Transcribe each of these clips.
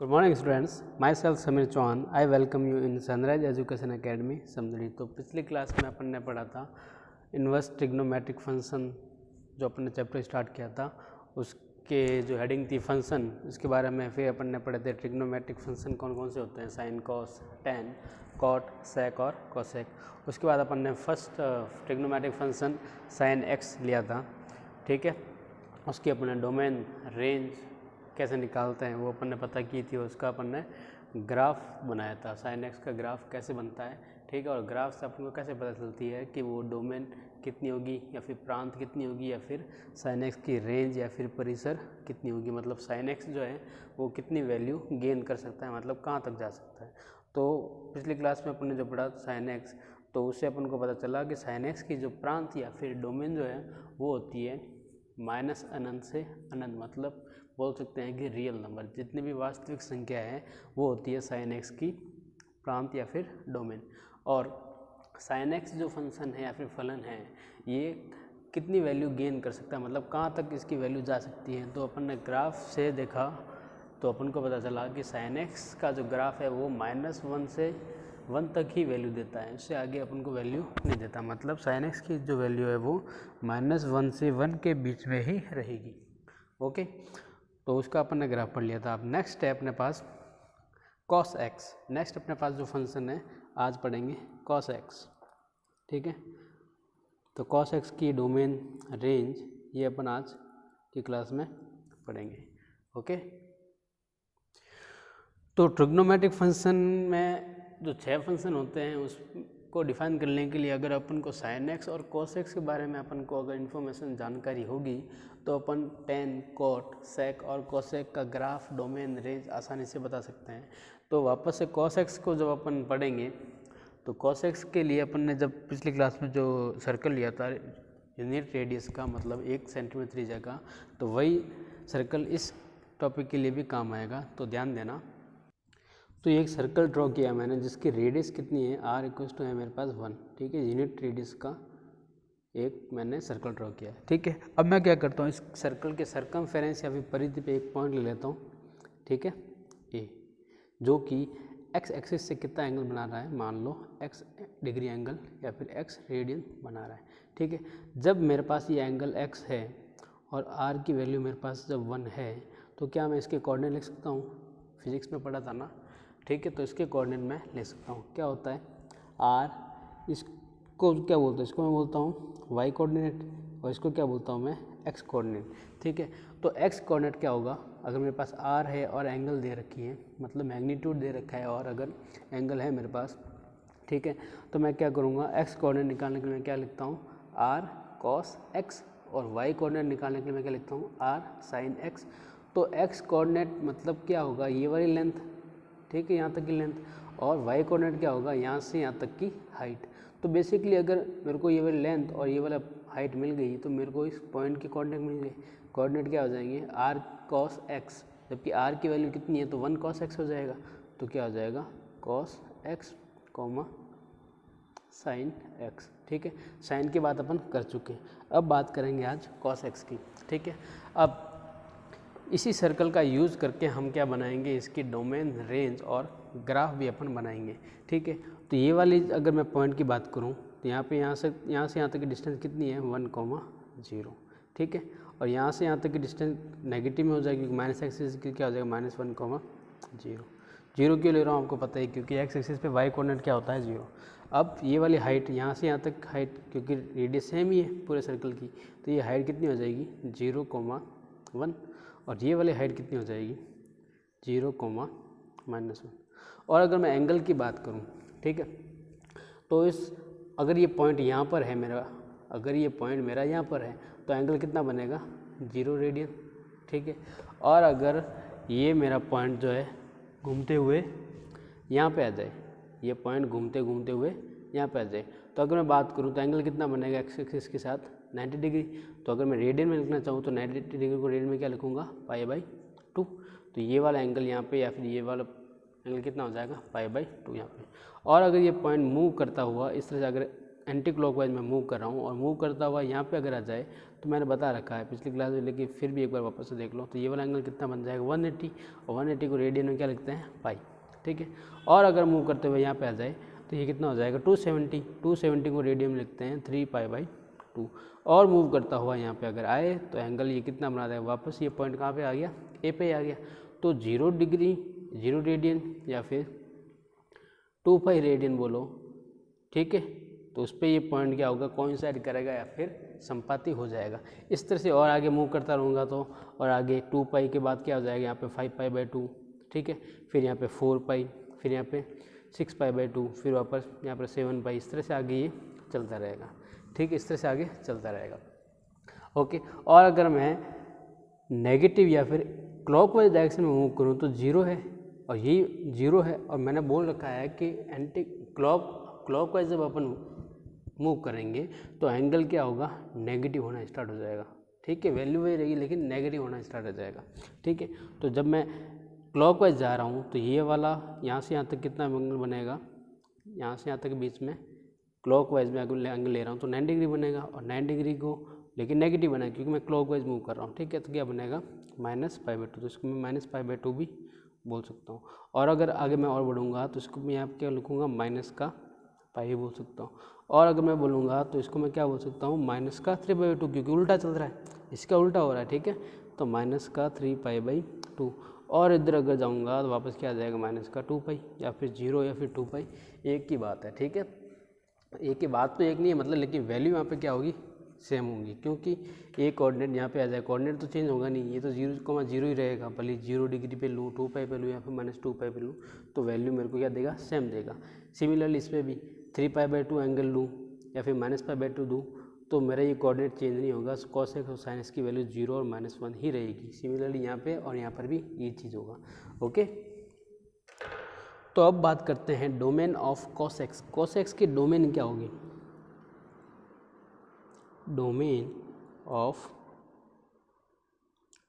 Good morning students, myself Sameer Chauhan. I welcome you in Sunrise Education Academy Samdari. तो पिछली class में अपन ने पढ़ा था इन्वर्स ट्रिग्नोमेट्रिक फंक्शन, जो अपन ने चैप्टर स्टार्ट किया था उसके जो हेडिंग थी फंक्शन, उसके बारे में फिर अपन ने पढ़े थे ट्रिग्नोमेट्रिक फंक्शन कौन कौन से होते हैं, साइन, कॉस, टेन, कॉट, सेक और कोसेक। उसके बाद अपन ने first trigonometric function sine x लिया था, ठीक है। उसकी अपन ने डोमेन, रेंज कैसे निकालते हैं वो अपन ने पता की थी। उसका अपन ने ग्राफ बनाया था, साइन एक्स का ग्राफ कैसे बनता है, ठीक है। और ग्राफ से अपन को कैसे पता चलती है कि वो डोमेन कितनी होगी या फिर प्रांत कितनी होगी या फिर साइन एक्स की रेंज या फिर परिसर कितनी होगी, मतलब साइन एक्स जो है वो कितनी वैल्यू गेन कर सकता है, मतलब कहाँ तक जा सकता है। तो पिछली क्लास में अपन ने जो पढ़ा साइन एक्स, तो उससे अपन को पता चला कि साइन एक्स की जो प्रांत या फिर डोमेन जो है वो होती है माइनस अनंत से अनंत, मतलब बोल सकते हैं कि रियल नंबर जितनी भी वास्तविक संख्या है वो होती है साइन एक्स की प्रांत या फिर डोमेन। और साइन एक्स जो फंक्शन है या फिर फलन है ये कितनी वैल्यू गेन कर सकता है, मतलब कहाँ तक इसकी वैल्यू जा सकती है। तो अपन ने ग्राफ से देखा तो अपन को पता चला कि साइन एक्स का जो ग्राफ है वो -1 से 1 तक ही वैल्यू देता है, उससे आगे अपन को वैल्यू नहीं देता। मतलब साइन एक्स की जो वैल्यू है वो -1 से 1 के बीच में ही रहेगी, ओके। तो उसका अपन ने ग्राफ पढ़ लिया था। अब नेक्स्ट है अपने पास कॉस एक्स। नेक्स्ट अपने पास जो फंक्शन है आज पढ़ेंगे कॉस एक्स, ठीक है। तो कॉस एक्स की डोमेन, रेंज ये अपन आज की क्लास में पढ़ेंगे, ओके। तो ट्रिग्नोमेट्रिक फंक्शन में जो 6 फंक्शन होते हैं उसको डिफाइन करने के लिए अगर अपन को साइन एक्स और कॉस एक्स के बारे में अपन को अगर इन्फॉर्मेशन जानकारी होगी तो अपन टेन, कॉट, सेक और कोसेक का ग्राफ, डोमेन, रेंज आसानी से बता सकते हैं। तो वापस से कॉस एक्स को जब अपन पढ़ेंगे तो कॉस एक्स के लिए अपन ने जब पिछली क्लास में जो सर्कल लिया था यूनिट रेडियस का, मतलब 1 सेंटीमीटर त्रिज्या का, तो वही सर्कल इस टॉपिक के लिए भी काम आएगा, तो ध्यान देना। तो ये एक सर्कल ड्रॉ किया मैंने जिसकी रेडियस कितनी है, r = है मेरे पास 1, ठीक है। यूनिट रेडियस का एक मैंने सर्कल ड्रॉ किया है, ठीक है। अब मैं क्या करता हूँ, इस सर्कल के सरकमफेरेंस या फिर परिधि पे एक पॉइंट ले लेता हूँ, ठीक है, ए, जो कि एक्स एक्सिस से कितना एंगल बना रहा है, मान लो x डिग्री एंगल या फिर x रेडियन बना रहा है, ठीक है। जब मेरे पास ये एंगल x है और r की वैल्यू मेरे पास जब 1 है तो क्या मैं इसके कोऑर्डिनेट लिख सकता हूँ, फिजिक्स में पढ़ा था ना, ठीक है। तो इसके कोऑर्डिनेट मैं ले सकता हूँ, क्या होता है r, इसको क्या बोलते हैं, इसको मैं बोलता हूँ y कोऑर्डिनेट और इसको क्या बोलता हूँ मैं x कोऑर्डिनेट, ठीक है। तो x कोऑर्डिनेट क्या होगा, अगर मेरे पास r है और एंगल दे रखी है, मतलब मैग्नीट्यूड दे रखा है और अगर एंगल है मेरे पास, ठीक है, तो मैं क्या करूँगा, x कोऑर्डिनेट निकालने के लिए मैं क्या लिखता हूँ r cos x, और y कोऑर्डिनेट निकालने के लिए मैं क्या लिखता हूँ r sin x। तो x कोऑर्डिनेट मतलब क्या होगा, ये वाली लेंथ, ठीक है, यहाँ तक की लेंथ, और y कोऑर्डिनेट क्या होगा, यहाँ से यहाँ तक की हाइट। तो बेसिकली अगर मेरे को ये वाली लेंथ और ये वाला हाइट मिल गई तो मेरे को इस पॉइंट के कोऑर्डिनेट मिल गए। कोऑर्डिनेट क्या हो जाएंगे, r cos x, जबकि r की वैल्यू कितनी है तो 1 cos x हो जाएगा, तो क्या हो जाएगा cos x, sin x, ठीक है। साइन की बात अपन कर चुके हैं, अब बात करेंगे आज cos x की, ठीक है। अब इसी सर्कल का यूज़ करके हम क्या बनाएंगे, इसकी डोमेन, रेंज और ग्राफ भी अपन बनाएंगे, ठीक है। तो ये वाली अगर मैं पॉइंट की बात करूँ तो यहाँ पे यहाँ से यहाँ तक की डिस्टेंस कितनी है 1,0, ठीक है। और यहाँ से यहाँ तक की डिस्टेंस नेगेटिव में हो जाएगी, माइनस एक्सिस की क्या हो जाएगा -1,0। जीरो क्यों ले रहा हूँ आपको पता है, क्योंकि एक्स एक्सिस पे वाई कोऑर्डिनेट क्या होता है 0। अब ये वाली हाइट यहाँ से यहाँ तक हाइट, क्योंकि रेडियस सेम ही है पूरे सर्कल की, तो ये हाइट कितनी हो जाएगी 0,1, और ये वाली हाइट कितनी हो जाएगी 0,-1। और अगर मैं एंगल की बात करूं, ठीक है, तो इस अगर ये पॉइंट यहाँ पर है मेरा, अगर ये पॉइंट मेरा यहाँ पर है तो एंगल कितना बनेगा 0 रेडियन, ठीक है। और अगर ये मेरा पॉइंट जो है घूमते हुए यहाँ पे आ जाए, ये पॉइंट घूमते घूमते हुए यहाँ पे आ जाए, तो अगर मैं बात करूँ तो एंगल कितना बनेगा एक्स एक्सिस के साथ 90 डिग्री। तो अगर मैं रेडियन में लिखना चाहूँ तो 90 डिग्री को रेडियन में क्या लिखूँगा π/2। तो ये वाला एंगल यहाँ पे या फिर ये वाला एंगल कितना हो जाएगा π/2 यहाँ पे। और अगर ये पॉइंट मूव करता हुआ इस तरह से अगर एंटी क्लॉकवाइज में मूव कर रहा हूँ और मूव करता हुआ यहाँ पे अगर आ जाए तो मैंने बता रखा है पिछली क्लास में, लेकिन फिर भी एक बार वापस से देख लो। तो ये वाला एंगल कितना बन जाएगा 180, और 180 को रेडियन में क्या लिखते हैं पाई, ठीक है। और अगर मूव करते हुए यहाँ पे आ जाए तो ये कितना हो जाएगा 270, 270 को रेडियन में लिखते हैं 3π/2। और मूव करता हुआ यहाँ पे अगर आए तो एंगल ये कितना बना देगा वापस, ये पॉइंट कहाँ पे आ गया ए पे आ गया। तो 0 डिग्री 0 रेडियन या फिर 2π रेडियन बोलो, ठीक है। तो उस पर ये पॉइंट क्या होगा कोइंसाइड करेगा या फिर संपाती हो जाएगा। इस तरह से और आगे मूव करता रहूँगा तो, और आगे 2π के बाद क्या हो जाएगा यहाँ पे 5π/2, ठीक है। फिर यहाँ पे 4π, फिर यहाँ पे 6π/2, फिर वापस यहाँ पर 7π, इस तरह से आगे ये चलता रहेगा, ठीक है। इस तरह से आगे चलता रहेगा, ओके। और अगर मैं नेगेटिव या फिर क्लॉकवाइज डायरेक्शन में मूव करूँ तो 0 है और यही 0 है, और मैंने बोल रखा है कि एंटी क्लॉकवाइज जब अपन मूव करेंगे तो एंगल क्या होगा नेगेटिव होना स्टार्ट हो जाएगा, ठीक है। वैल्यू वही रहेगी लेकिन नेगेटिव होना स्टार्ट हो जाएगा, ठीक है। तो जब मैं क्लॉकवाइज जा रहा हूँ तो ये वाला यहाँ से यहाँ तक कितना एंगल बनेगा, यहाँ से यहाँ तक बीच में क्लॉकवाइज में एंगल ले रहा हूँ तो 9 डिग्री बनेगा, और 9 डिग्री को लेकिन नेगेटिव बनेगा क्योंकि मैं क्लॉकवाइज मूव कर रहा हूँ, ठीक है। तो क्या बनेगा -π/2, तो इसको मैं -π/2 भी बोल सकता हूँ। और अगर आगे मैं और बढ़ूँगा तो इसको मैं यहाँ क्या लिखूँगा -π बोल सकता हूँ। और अगर मैं बोलूँगा तो इसको मैं क्या बोल सकता हूँ -3π/2, क्योंकि उल्टा चल रहा है, इसका उल्टा हो रहा है, ठीक है। तो -3π/2। और इधर अगर जाऊँगा तो वापस क्या आ जाएगा -2π, या फिर 0 या फिर 2π, एक ही बात है, ठीक है। एक ही बात तो एक नहीं है मतलब, लेकिन वैल्यू यहाँ पे क्या होगी सेम होंगी, क्योंकि एक कोऑर्डिनेट यहाँ पे आ जाए, कोऑर्डिनेट तो चेंज होगा नहीं, ये तो 0,0 ही रहेगा, भले 0 डिग्री पे लूँ 2π पे लूँ या फिर -2π पे लूँ, तो वैल्यू मेरे को क्या देगा सेम देगा। सिमिलरली इस पर भी 3π/2 एंगल लूँ या फिर -π/2 दूँ तो मेरा ये कोऑर्डिनेट चेंज नहीं होगा, cos x और sin x की वैल्यू 0 और -1 ही रहेगी। सिमिलरली यहाँ पे और यहाँ पर भी ये चीज़ होगा, ओके। तो अब बात करते हैं domain of cos x। cos x की डोमेन क्या होगी, डोमेन ऑफ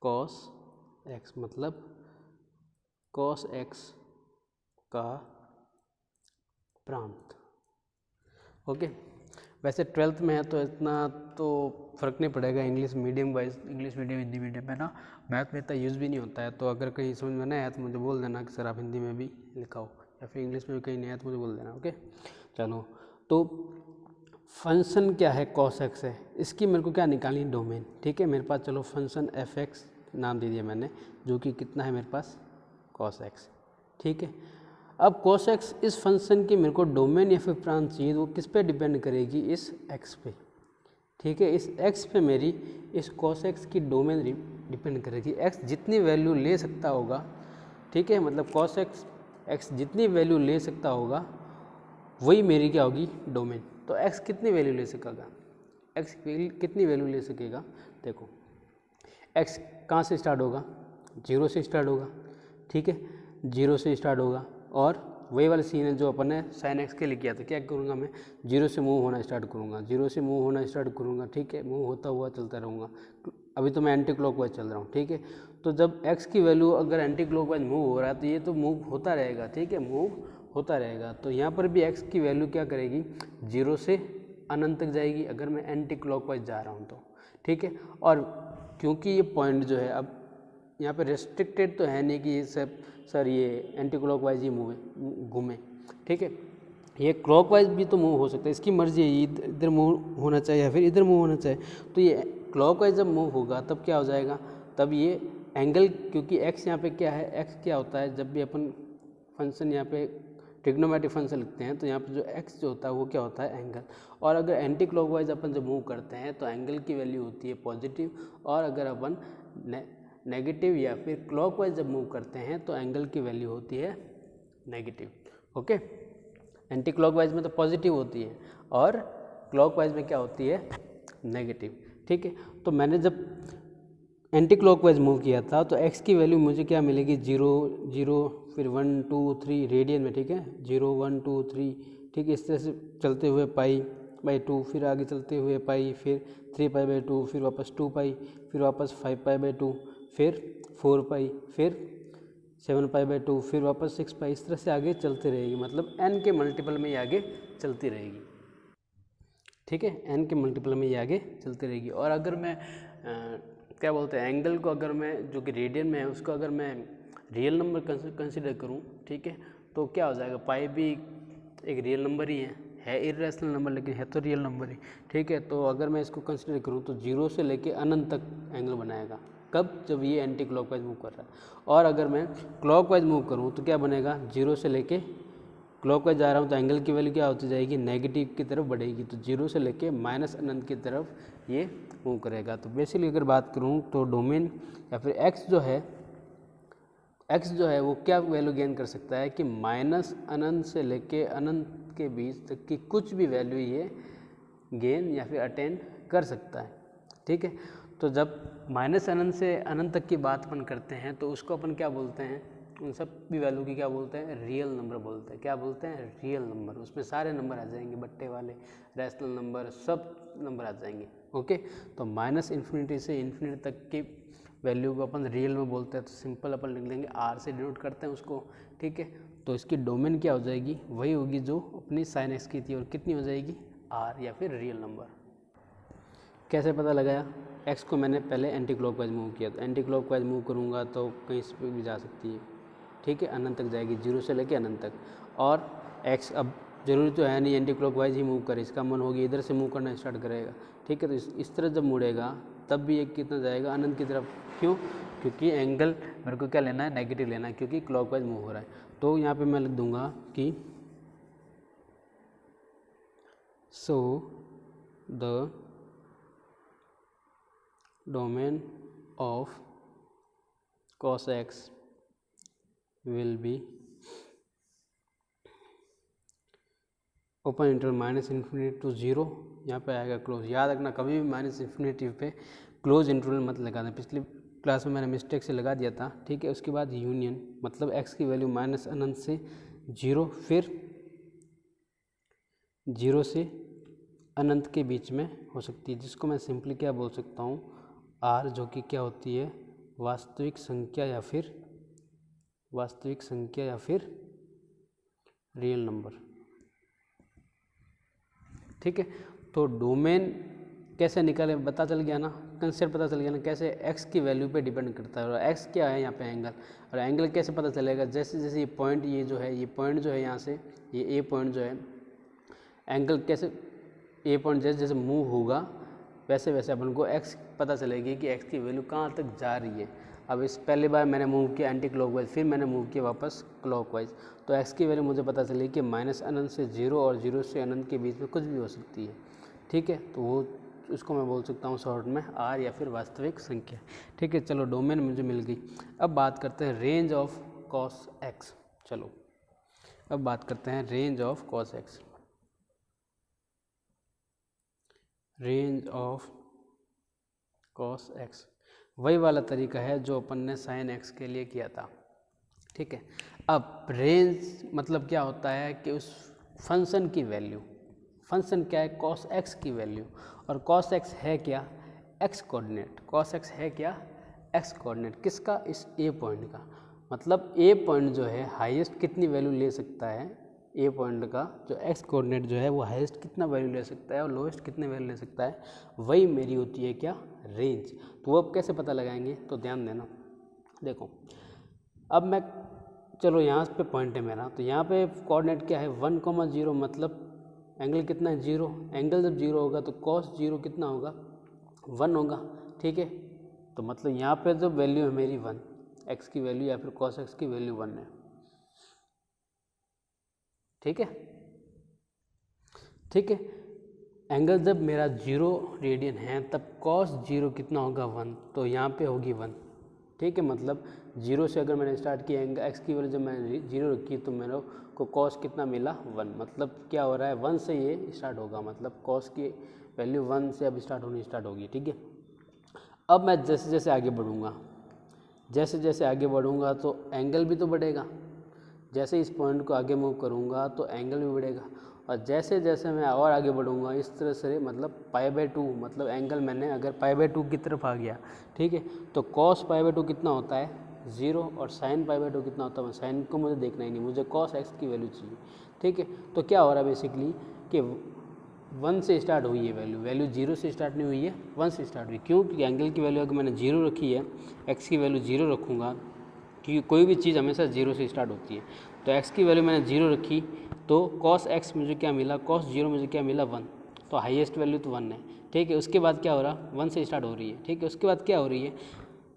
cos x मतलब cos x का प्रांत, ओके। वैसे 12th में है तो इतना तो फ़र्क नहीं पड़ेगा, English medium wise, English medium Hindi medium में ना मैथ में इतना यूज़ भी नहीं होता है। तो अगर कहीं समझ में नहीं आया तो मुझे बोल देना कि सर आप हिंदी में भी लिखाओ, या फिर इंग्लिश में भी कहीं नहीं आया तो मुझे बोल देना, ओके। चलो, तो फंक्शन क्या है cos x है, इसकी मेरे को क्या निकालनी डोमेन, ठीक है। मेरे पास चलो फंक्शन f(x) नाम दे दिया मैंने, जो कि कितना है मेरे पास cos x, ठीक है। अब cos x इस फंक्शन की मेरे को डोमेन या फिर प्रांत चाहिए, वो किस पे डिपेंड करेगी, इस x पे, ठीक है। इस x पे मेरी इस cos x की डोमेन डिपेंड करेगी। x जितनी वैल्यू ले सकता होगा, ठीक है, मतलब cos x जितनी वैल्यू ले सकता होगा वही मेरी क्या होगी डोमेन। तो x कितनी वैल्यू ले सकेगा, x कितनी वैल्यू ले सकेगा, देखो x कहाँ से स्टार्ट होगा, 0 से स्टार्ट होगा, ठीक है, 0 से स्टार्ट होगा। और वही वाला सीन है जो अपन ने sin x के लिए किया था, क्या करूँगा मैं 0 से मूव होना स्टार्ट करूँगा, 0 से मूव होना स्टार्ट करूँगा, ठीक है, मूव होता हुआ चलता रहूँगा। अभी तो मैं एंटी क्लॉकवाइज चल रहा हूँ, ठीक है। तो जब x की वैल्यू अगर एंटी क्लॉकवाइज मूव हो रहा है तो ये तो मूव होता रहेगा, ठीक है, मूव होता रहेगा। तो यहाँ पर भी x की वैल्यू क्या करेगी 0 से अनंत तक जाएगी अगर मैं एंटी क्लॉकवाइज जा रहा हूँ तो, ठीक है। और क्योंकि ये पॉइंट जो है अब यहाँ पे रेस्ट्रिक्टेड तो है नहीं कि ये सब सर ये एंटी क्लॉकवाइज ही घूमे, ठीक है, ये क्लॉकवाइज भी तो मूव हो सकता है, इसकी मर्जी है, इधर मूव होना चाहिए या फिर इधर मूव होना चाहिए। तो ये क्लॉकवाइज जब मूव होगा तब क्या हो जाएगा, तब ये एंगल, क्योंकि x यहाँ पे क्या है, x क्या होता है, जब भी अपन फंक्शन यहाँ पे ट्रिग्नोमेट्रिक फंक्शन लिखते हैं तो यहाँ पे जो x जो होता है वो क्या होता है एंगल। और अगर एंटी क्लॉकवाइज अपन जब मूव करते हैं तो एंगल की वैल्यू होती है पॉजिटिव, और अगर अपन नेगेटिव या फिर क्लॉकवाइज जब मूव करते हैं तो एंगल की वैल्यू होती है नेगेटिव, ओके। एंटी क्लॉकवाइज में तो पॉजिटिव होती है और क्लॉकवाइज में क्या होती है नेगेटिव, ठीक है। तो मैंने जब एंटी क्लॉकवाइज मूव किया था तो x की वैल्यू मुझे क्या मिलेगी 0 0 फिर 1 2 3 रेडियन में, ठीक है, 0 1 2 3, ठीक है, इस तरह से चलते हुए π/2, फिर आगे चलते हुए पाई, फिर 3π/2, फिर वापस 2π, फिर वापस 5π/2, फिर 4π, फिर 7π/2, फिर वापस 6π, इस तरह से आगे चलती रहेगी, मतलब n के मल्टीपल में ये आगे चलती रहेगी। ठीक है, एन के मल्टीपल में ये आगे चलती रहेगी। और अगर मैं क्या बोलते हैं एंगल को अगर मैं जो कि रेडियन में है उसको अगर मैं रियल नंबर कंसिडर करूं, ठीक है, तो क्या हो जाएगा, पाई भी एक रियल नंबर ही है इरेशनल नंबर लेकिन है तो रियल नंबर ही, ठीक है। तो अगर मैं इसको कंसिडर करूं तो 0 से लेके अनंत तक एंगल बनाएगा, कब, जब ये एंटी क्लॉकवाइज मूव कर रहा है। और अगर मैं क्लॉकवाइज मूव करूं तो क्या बनेगा, 0 से लेके क्लॉकवाइज जा रहा हूँ तो एंगल की वैल्यू क्या होती जाएगी, नेगेटिव की तरफ बढ़ेगी। तो 0 से लेके माइनस अनंत की तरफ ये मूव करेगा। तो बेसिकली अगर बात करूँ तो डोमेन या फिर एक्स जो है वो क्या वैल्यू गेन कर सकता है कि माइनस अनंत से लेके अनंत के बीच तक की कुछ भी वैल्यू ये गेन या फिर अटेन कर सकता है, ठीक है। तो जब माइनस अनंत से अनंत तक की बात अपन करते हैं तो उसको अपन क्या बोलते हैं, उन सब भी वैल्यू की क्या बोलते हैं, रियल नंबर बोलते हैं। क्या बोलते हैं, रियल नंबर। उसमें सारे नंबर आ जाएंगे, बट्टे वाले, रैशनल नंबर, सब नंबर आ जाएंगे, ओके। तो माइनस इन्फिनिटी से इन्फिनिटी तक की वैल्यू को अपन रियल में बोलते हैं। तो सिंपल अपन लिख लेंगे, आर से डिनोट करते हैं उसको, ठीक है। तो इसकी डोमेन क्या हो जाएगी, वही होगी जो अपनी साइन एक्स की थी, और कितनी हो जाएगी, आर या फिर रियल नंबर। कैसे पता लगाया, एक्स को मैंने पहले एंटी क्लॉकवाइज मूव किया, तो एंटी क्लॉकवाइज मूव करूँगा तो कहीं इस पर भी जा सकती है, ठीक है, अनंत तक जाएगी, 0 से लेके अनंत तक। और एक्स अब जरूरी तो है नहीं एंटी क्लॉकवाइज ही मूव करे, इसका मन होगी इधर से मूव करना स्टार्ट करेगा, ठीक है। तो इस तरह जब मुड़ेगा तब भी एक कितना जाएगा, अनंत की तरफ। क्यों, क्योंकि एंगल मेरे को क्या लेना है, नेगेटिव लेना है, क्योंकि क्लॉकवाइज मूव हो रहा है। तो यहाँ पे मैं लिख दूंगा कि so the domain of cos x will be open interval minus infinity to 0, यहाँ पे आएगा क्लोज। याद रखना कभी भी माइनस इन्फिनिटी पे क्लोज इंटरवल मत लगा दें, पिछली क्लास में मैंने मिस्टेक से लगा दिया था, ठीक है। उसके बाद यूनियन, मतलब x की वैल्यू माइनस अनंत से 0, फिर 0 से अनंत के बीच में हो सकती है, जिसको मैं सिंपली क्या बोल सकता हूँ, r, जो कि क्या होती है, वास्तविक संख्या या फिर रियल नंबर, ठीक है। तो डोमेन कैसे निकाले, पता चल गया ना, कंसेप्ट पता चल गया ना, कैसे x की वैल्यू पे डिपेंड करता है। और x क्या है यहाँ पे, एंगल। और एंगल कैसे पता चलेगा, जैसे जैसे ये पॉइंट, ये पॉइंट जो है यहाँ से, ये a पॉइंट जो है, एंगल कैसे, a पॉइंट जैसे जैसे मूव होगा वैसे वैसे अपन को x पता चलेगी कि x की वैल्यू कहाँ तक जा रही है। अब इस पहली बार मैंने मूव किया एंटी क्लॉकवाइज, फिर मैंने मूव किया वापस क्लॉकवाइज, तो x की वैल्यू मुझे पता चली कि माइनस अनंत से 0 और 0 से अनंत के बीच में कुछ भी हो सकती है, ठीक है। तो वो उसको मैं बोल सकता हूँ शॉर्ट में r या फिर वास्तविक संख्या, ठीक है। चलो डोमेन मुझे मिल गई। अब बात करते हैं रेंज ऑफ cos x। चलो अब बात करते हैं range of cos x। Range of cos x वही वाला तरीका है जो अपन ने sin x के लिए किया था, ठीक है। अब रेंज मतलब क्या होता है कि उस फंक्शन की वैल्यू, फंक्शन क्या है, cos x की वैल्यू, और cos x है क्या, x कोऑर्डिनेट। cos x है क्या, x कोऑर्डिनेट, किसका, इस a पॉइंट का। मतलब a पॉइंट जो है हाईएस्ट कितनी वैल्यू ले सकता है, ए पॉइंट का जो x कोऑर्डिनेट जो है वो हाईएस्ट कितना वैल्यू ले सकता है और लोएस्ट कितने वैल्यू ले सकता है, वही मेरी होती है क्या, रेंज। तो वो अब कैसे पता लगाएंगे, तो ध्यान देना। देखो अब मैं, चलो यहाँ पे पॉइंट है मेरा, तो यहाँ पे कोऑर्डिनेट क्या है, 1,0, मतलब एंगल कितना है, 0। एंगल जब 0 होगा तो cos 0 कितना होगा, 1 होगा, ठीक है। तो मतलब यहाँ पे जो वैल्यू है मेरी 1, x की वैल्यू या फिर cos x की वैल्यू 1 है, ठीक है, ठीक है। एंगल जब मेरा 0 रेडियन है तब cos 0 कितना होगा, 1, तो यहाँ पे होगी 1, ठीक है। मतलब 0 से अगर मैंने स्टार्ट किया एंगल x की वैल्यू जब मैंने 0 रखी तो मेरे को cos कितना मिला, 1, मतलब क्या हो रहा है, 1 से ये स्टार्ट होगा, मतलब cos की वैल्यू 1 से अब स्टार्ट होगी, ठीक है। अब मैं जैसे जैसे आगे बढ़ूँगा तो एंगल भी तो बढ़ेगा, जैसे इस पॉइंट को आगे मूव करूँगा तो एंगल भी बढ़ेगा, और जैसे जैसे मैं और आगे बढ़ूँगा इस तरह से, मतलब π/2, मतलब एंगल मैंने अगर π/2 की तरफ आ गया, ठीक है, तो cos π/2 कितना होता है, 0, और sin π/2 कितना होता है, साइन को मुझे देखना ही नहीं, मुझे cos x की वैल्यू चाहिए, ठीक है। तो क्या हो रहा है बेसिकली कि 1 से स्टार्ट हुई है वैल्यू 0 से स्टार्ट नहीं हुई है, 1 से स्टार्ट हुई। क्यों? क्योंकि एंगल की वैल्यू अगर मैंने 0 रखी है, x की वैल्यू 0 रखूँगा, क्योंकि कोई भी चीज़ हमेशा 0 से स्टार्ट होती है। तो x की वैल्यू मैंने 0 रखी, तो cos x मुझे क्या मिला, cos 0 मुझे क्या मिला, 1। तो हाईएस्ट वैल्यू तो 1 है, ठीक है। उसके बाद क्या हो रहा, 1 से स्टार्ट हो रही है, ठीक है। उसके बाद क्या हो रही है,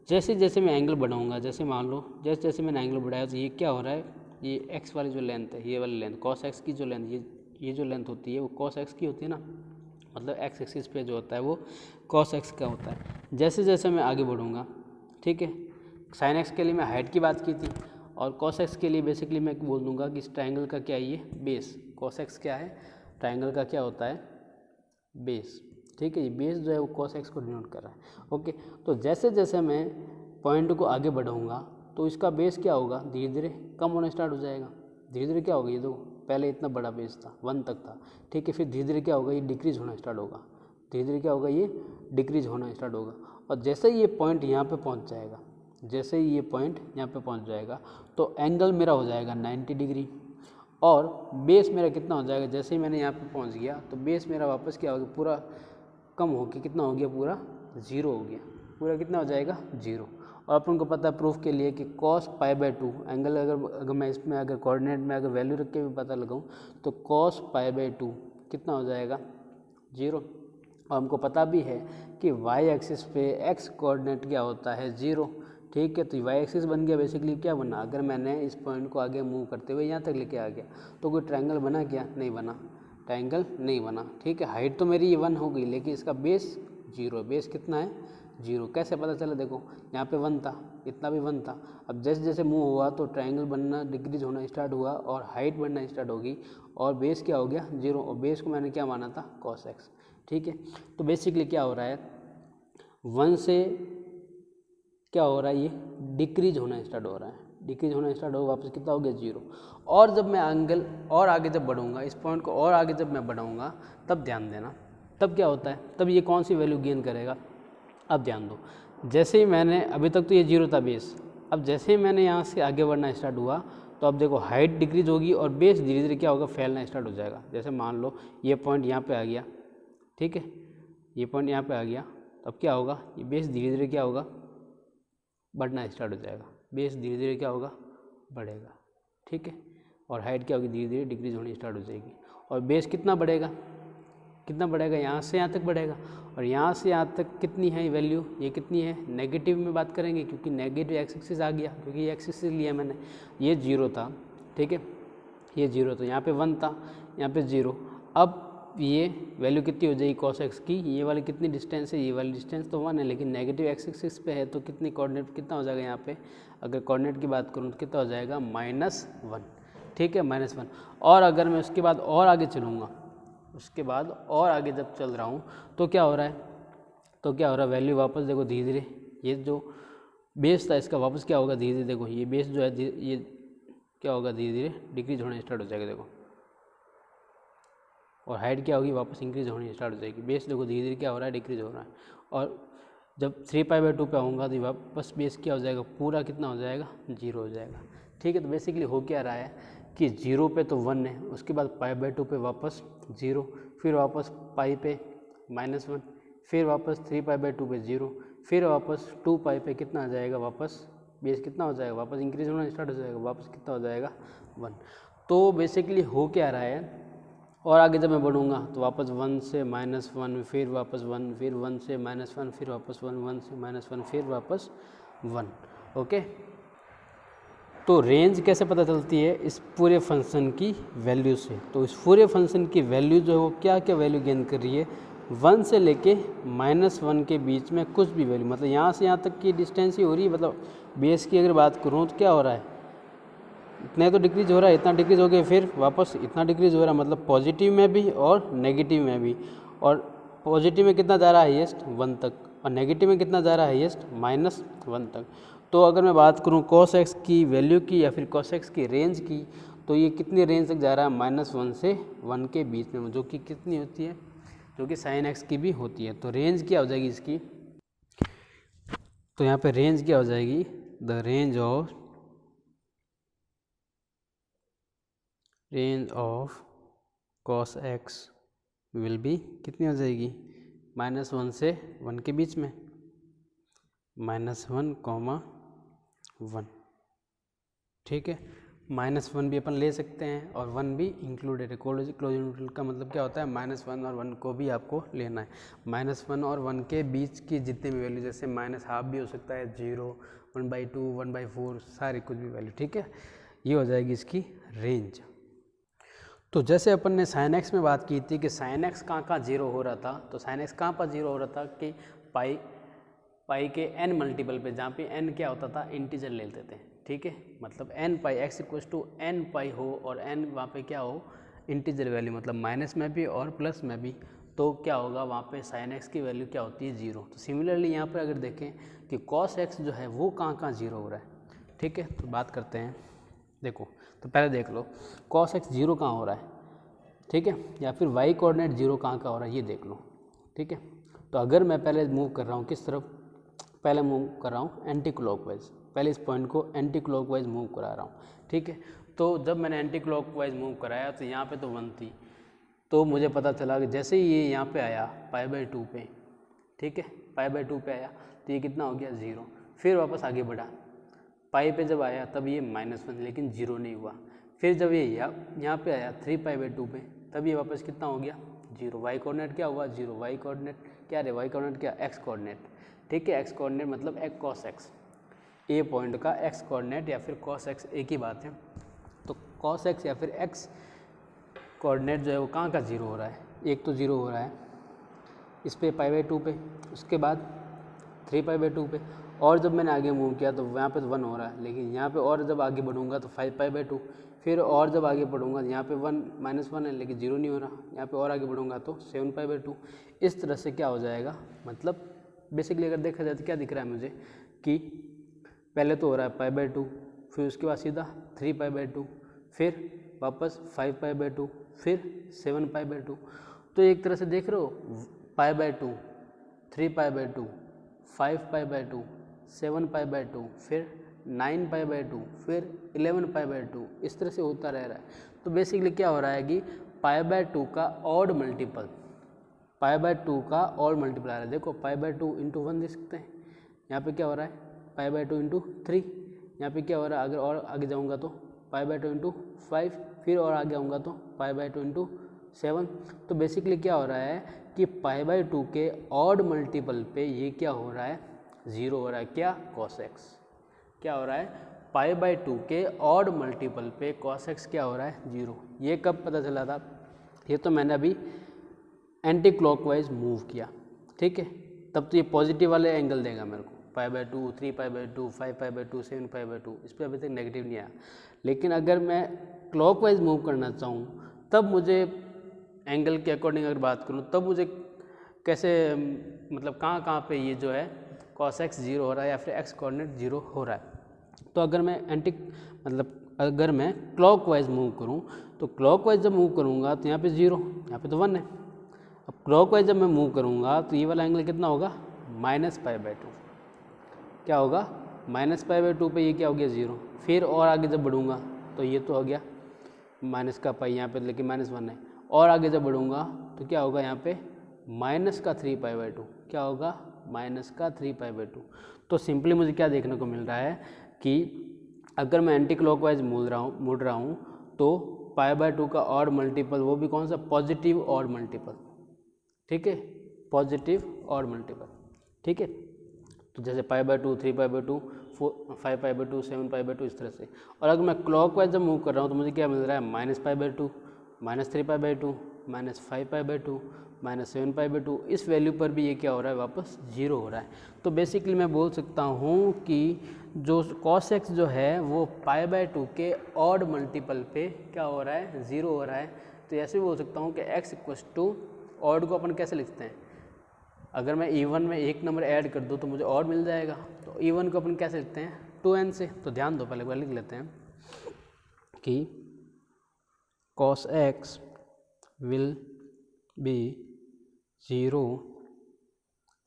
जैसे जैसे मैं एंगल बढ़ाऊँगा, जैसे मान लो जैसे जैसे मैंने एंगल बढ़ाया, तो ये क्या हो रहा है, ये x वाली जो लेंथ है, ये वाली लेंथ cos x की जो लेंथ, ये जो लेंथ होती है वो cos x की होती है ना, मतलब x एक्सिस पे जो होता है वो cos x का होता है। जैसे जैसे मैं आगे बढ़ूँगा, ठीक है, sin x के लिए मैं हाइट की बात की थी, और cos x के लिए बेसिकली मैं बोल दूँगा कि इस ट्राइंगल का क्या है, ये बेस। cos x क्या है, ट्राइंगल का क्या होता है, बेस, ठीक है। ये बेस जो है वो cos x को डिनोट कर रहा है, ओके। तो जैसे जैसे मैं पॉइंट को आगे बढ़ाऊँगा, तो इसका बेस क्या होगा, धीरे धीरे कम होना स्टार्ट हो जाएगा। धीरे धीरे क्या होगा, ये तो पहले इतना बड़ा बेस था, 1 तक था, ठीक है। फिर धीरे धीरे क्या होगा, ये डिक्रीज होना स्टार्ट होगा, धीरे धीरे क्या होगा, ये डिक्रीज होना स्टार्ट होगा। और जैसे ही ये पॉइंट यहाँ पे पहुँच जाएगा, जैसे ही ये पॉइंट यहाँ पे पहुँच जाएगा, तो एंगल मेरा हो जाएगा 90 डिग्री, और बेस मेरा कितना हो जाएगा, जैसे ही मैंने यहाँ पे पहुँच गया, तो बेस मेरा वापस क्या हो गया, पूरा कम हो के कितना हो गया, पूरा 0 हो गया, पूरा कितना हो जाएगा, 0। और अपन को पता है प्रूफ के लिए कि cos π/2 एंगल, अगर मैं इसमें अगर कोऑर्डिनेट में अगर वैल्यू रख के भी पता लगाऊं, तो cos π/2 कितना हो जाएगा, 0। और हमको पता भी है कि y एक्सिस पे x कोऑर्डिनेट क्या होता है, 0, ठीक है। तो y एक्सिस बन गया, बेसिकली क्या बना, अगर मैंने इस पॉइंट को आगे मूव करते हुए यहाँ तक लेके आ गया, तो कोई ट्रायंगल बना क्या, नहीं बना, ट्रायंगल नहीं बना, ठीक है। हाइट तो मेरी 1 हो गई, लेकिन इसका बेस 0, बेस कितना है, 0। कैसे पता चला, देखो यहाँ पे 1 था, इतना भी 1 था। अब जैसे जैसे मूव हुआ तो ट्रायंगल बनना, डिक्रीज होना स्टार्ट हुआ, और हाइट बढ़ना स्टार्ट होगी, और बेस क्या हो गया, 0। और बेस को मैंने क्या माना था, cos x, ठीक है। तो बेसिकली क्या हो रहा है, 1 से क्या हो रहा है, ये डिक्रीज होना स्टार्ट हो रहा है, डिक्रीज होना स्टार्ट होगा, वापस कितना हो गया, 0। और जब मैं एंगल और आगे जब बढ़ूंगा, इस पॉइंट को और आगे जब मैं बढ़ाऊंगा, तब ध्यान देना, तब क्या होता है, तब ये कौन सी वैल्यू गेन करेगा। अब ध्यान दो, जैसे ही मैंने, अभी तक तो ये 0 था बेस, अब जैसे ही मैंने यहाँ से आगे बढ़ना स्टार्ट हुआ, तो अब देखो हाइट डिक्रीज होगी, और बेस धीरे धीरे क्या होगा, फैलना स्टार्ट हो जाएगा। जैसे मान लो ये पॉइंट यहाँ पे आ गया, ठीक है, ये पॉइंट यहाँ पे आ गया, तब क्या होगा, ये बेस धीरे धीरे क्या होगा, बढ़ना स्टार्ट हो जाएगा, बेस धीरे धीरे क्या होगा, बढ़ेगा, ठीक है। और हाइट क्या होगी, धीरे धीरे डिक्रीज होनी स्टार्ट हो जाएगी। और बेस कितना बढ़ेगा, कितना बढ़ेगा, यहाँ से यहाँ तक बढ़ेगा, और यहाँ से यहाँ तक कितनी है वैल्यू, ये कितनी है, नेगेटिव में बात करेंगे, क्योंकि नेगेटिव एक्स एक्सिस आ गया, क्योंकि ये एक्स एक्सिस लिया मैंने, ये 0 था, ठीक है, ये 0 था, यहाँ पे 1 था, यहाँ पे 0। अब ये वैल्यू कितनी हो जाएगी cos x की, ये वाली कितनी डिस्टेंस है, ये वाली डिस्टेंस तो 1 है, लेकिन नेगेटिव एक्स एक्सिस पे है, तो कितनी कोऑर्डिनेट कितना हो जाएगा, यहाँ पे अगर कोऑर्डिनेट की बात करूँ तो कितना हो जाएगा, -1, ठीक है, -1। और अगर मैं उसके बाद और आगे चलूँगा, उसके बाद और आगे जब चल रहा हूँ, तो क्या हो रहा है, तो क्या हो रहा है, वैल्यू वापस देखो धीरे धीरे, ये जो बेस था इसका वापस क्या होगा, धीरे धीरे देखो ये बेस जो है ये क्या होगा, धीरे धीरे डिक्रीज होना स्टार्ट हो जाएगा, देखो। और हाइट क्या होगी, वापस इंक्रीज होनी स्टार्ट हो जाएगी। बेस देखो धीरे धीरे क्या हो रहा है, डिक्रीज हो रहा है। और जब 3π/2 पे आऊँगा तो वापस बेस क्या हो जाएगा, पूरा कितना हो जाएगा, 0 हो जाएगा, ठीक है। तो बेसिकली हो क्या रहा है कि 0 पे तो 1 है, उसके बाद π/2 पे वापस 0, फिर वापस पाई पे -1, फिर वापस 3π/2 पे 0, फिर वापस 2π पे कितना आ जाएगा, वापस बेस कितना हो जाएगा, वापस इंक्रीज होना स्टार्ट हो जाएगा, वापस कितना हो जाएगा, 1। तो बेसिकली हो क्या रहा है, और आगे जब मैं बढ़ूँगा तो वापस 1 से -1, फिर वापस 1, फिर 1 से -1, फिर वापस 1, 1 से -1, फिर वापस 1, ओके। तो रेंज कैसे पता चलती है, इस पूरे फंक्शन की वैल्यू से। तो इस पूरे फंक्शन की वैल्यू जो है वो क्या क्या वैल्यू गेन कर रही है, 1 से लेके -1 के बीच में कुछ भी वैल्यू, मतलब यहाँ से यहाँ तक की डिस्टेंस ही हो रही है। मतलब बेस की अगर बात करूँ तो क्या हो रहा है, इतना तो डिक्रीज हो रहा है, इतना डिक्रीज हो गया, फिर वापस इतना डिक्रीज हो रहा है, मतलब पॉजिटिव में भी और नेगेटिव में भी। और पॉजिटिव में कितना जा रहा है, हाईएस्ट 1 तक, और नेगेटिव में कितना जा रहा है, हाईएस्ट -1 तक। तो अगर मैं बात करूं cos x की वैल्यू की या फिर cos x की रेंज की, तो ये कितनी रेंज तक जा रहा है, -1 से 1 के बीच में, जो कि कितनी होती है, जो कि sin x की भी होती है। तो रेंज क्या हो जाएगी इसकी, तो यहाँ पे रेंज क्या हो जाएगी, the range of cos x will be कितनी हो जाएगी, -1 से 1 के बीच में, -1, ठीक है। -1 भी अपन ले सकते हैं और 1 भी इंक्लूडेड है। क्लोज इंटरवल का मतलब क्या होता है, -1 और 1 को भी आपको लेना है। -1 और 1 के बीच की जितने भी वैल्यू, जैसे -½ भी हो सकता है, 0, 1/2, 1/4, सारी कुछ भी वैल्यू, ठीक है। ये हो जाएगी इसकी रेंज। तो जैसे अपन ने साइन एक्स में बात की थी कि साइन एक्स कहाँ 0 हो रहा था, तो साइन एक्स कहाँ पर 0 हो रहा था कि पाई के n मल्टीपल पे, जहाँ पे n क्या होता था, इंटीजर ले लेते थे, ठीक है। मतलब n पाई x = n पाई हो और n वहाँ पे क्या हो, इंटीजर वैल्यू, मतलब माइनस में भी और प्लस में भी, तो क्या होगा वहाँ पे साइन एक्स की वैल्यू क्या होती है, 0। तो सिमिलरली यहाँ पर अगर देखें कि कॉस एक्स जो है वो कहाँ 0 हो रहा है, ठीक है। तो बात करते हैं, देखो तो पहले देख लो कॉस एक्स 0 कहाँ हो रहा है, ठीक है, या फिर वाई कोऑर्डिनेट 0 कहाँ का हो रहा है, ये देख लो, ठीक है। तो अगर मैं पहले मूव कर रहा हूँ किस तरफ, पहले मूव कर रहा हूँ एंटी क्लॉकवाइज, पहले इस पॉइंट को एंटी क्लॉकवाइज मूव करा रहा हूँ, ठीक है। तो जब मैंने एंटी क्लॉकवाइज मूव कराया तो यहाँ पे तो 1 थी, तो मुझे पता चला कि जैसे ही ये यहाँ पे आया π/2 पे, ठीक है, π/2 पे आया तो ये कितना हो गया, 0। फिर वापस आगे बढ़ा, पाई पे जब आया तब ये -1, लेकिन 0 नहीं हुआ। फिर जब ये यहाँ पे आया 3π/2 पे, तब ये वापस कितना हो गया, 0। वाई कोऑर्डिनेट क्या हुआ, 0। वाई कोऑर्डिनेट क्या है, वाई कोऑर्डिनेट क्या, एक्स कोऑर्डिनेट, ठीक है। एक्स कोऑर्डिनेट मतलब एक कॉस एक्स, ए पॉइंट का एक्स कोऑर्डिनेट या फिर कॉस एक्स एक ही बात है। तो कॉस एक्स या फिर एक्स कोऑर्डिनेट जो है वो कहाँ का 0 हो रहा है, एक तो 0 हो रहा है इस पे π/2 पे, उसके बाद 3π/2 पे, और जब मैंने आगे मूव किया तो यहाँ पे तो 1 हो रहा है, लेकिन यहाँ पे और जब आगे बढ़ूंगा तो 5π/2, फिर और जब आगे बढ़ूंगा यहाँ पे 1 है लेकिन 0 नहीं हो रहा, यहाँ पे और आगे बढ़ूंगा तो 7π/2। इस तरह से क्या हो जाएगा, मतलब बेसिकली अगर देखा जाए तो क्या दिख रहा है मुझे कि पहले तो हो रहा है π/2, फिर उसके बाद सीधा 3π/2, फिर वापस 5π/2, फिर 7π/2। तो एक तरह से देख रहे हो π/2, 3π/2, 5π/2, 7π/2, फिर 9π/2, फिर 11π/2, इस तरह से होता रह रहा है। तो बेसिकली क्या हो रहा है कि π/2 का ऑड मल्टीपल, π/2 का ऑड मल्टीपल आ रहा है। देखो π/2 × 1 देख सकते हैं, यहाँ पे क्या हो रहा है π/2 × 3, यहाँ पे क्या हो रहा है, अगर और आगे जाऊँगा तो π/2 × 5, फिर और आगे आऊँगा तो π/2 × 7। तो बेसिकली क्या हो रहा है कि π/2 के ऑड मल्टीपल पे ये क्या हो रहा है, 0 हो रहा है। क्या, cos x क्या हो रहा है, π/2 के ऑड मल्टीपल पे cos x क्या हो रहा है, 0। ये कब पता चला था, ये तो मैंने अभी एंटी क्लॉकवाइज मूव किया, ठीक है, तब तो ये पॉजिटिव वाले एंगल देगा मेरे को, π/2, 3π/2, 5π/2, 7π/2, इस पर अभी तक नेगेटिव नहीं आया। लेकिन अगर मैं क्लॉकवाइज मूव करना चाहूँ तब मुझे एंगल के अकॉर्डिंग अगर बात करूँ तब मुझे कैसे, मतलब कहाँ पे ये जो है cos x 0 हो रहा है या फिर x कोऑर्डिनेट 0 हो रहा है। तो अगर मैं अगर मैं क्लॉकवाइज मूव करूँ तो क्लॉकवाइज जब मूव करूँगा तो यहाँ पे 0, यहाँ पे तो 1 है। अब क्लॉकवाइज जब मैं मूव करूँगा तो ये वाला एंगल कितना होगा, -π/2, क्या होगा, -π/2 पे ये क्या हो गया, 0। फिर और आगे जब बढ़ूँगा तो ये तो हो गया माइनस का पाई यहाँ पे, लेकिन -1 है। और आगे जब बढ़ूँगा तो क्या होगा, यहाँ पे -3π/2, क्या होगा, -3π/2। तो सिंपली मुझे क्या देखने को मिल रहा है कि अगर मैं एंटी क्लॉकवाइज मुड़ रहा हूँ तो π/2 का ऑड मल्टीपल, वो भी कौन सा, पॉजिटिव ऑड मल्टीपल, ठीक है, पॉजिटिव ऑड मल्टीपल, ठीक है। तो जैसे π/2, 3π/2, 5π/2, 7π/2, इस तरह से। और अगर मैं क्लॉकवाइज जब मूव कर रहा हूँ तो मुझे क्या मिल रहा है, -π/2, -3π/2, -5π/2, -7π/2, इस वैल्यू पर भी ये क्या हो रहा है, वापस 0 हो रहा है। तो बेसिकली मैं बोल सकता हूँ कि जो cos x जो है वो π/2 के ऑड मल्टीपल पे क्या हो रहा है, 0 हो रहा है। तो ऐसे भी बोल सकता हूँ कि x = ऑड को अपन कैसे लिखते हैं, अगर मैं इवन में एक नंबर ऐड कर दूँ तो मुझे ऑड मिल जाएगा। तो इवन को अपन कैसे लिखते हैं, 2n से। तो ध्यान दो, पहले लिख लेते हैं कि cos x will be 0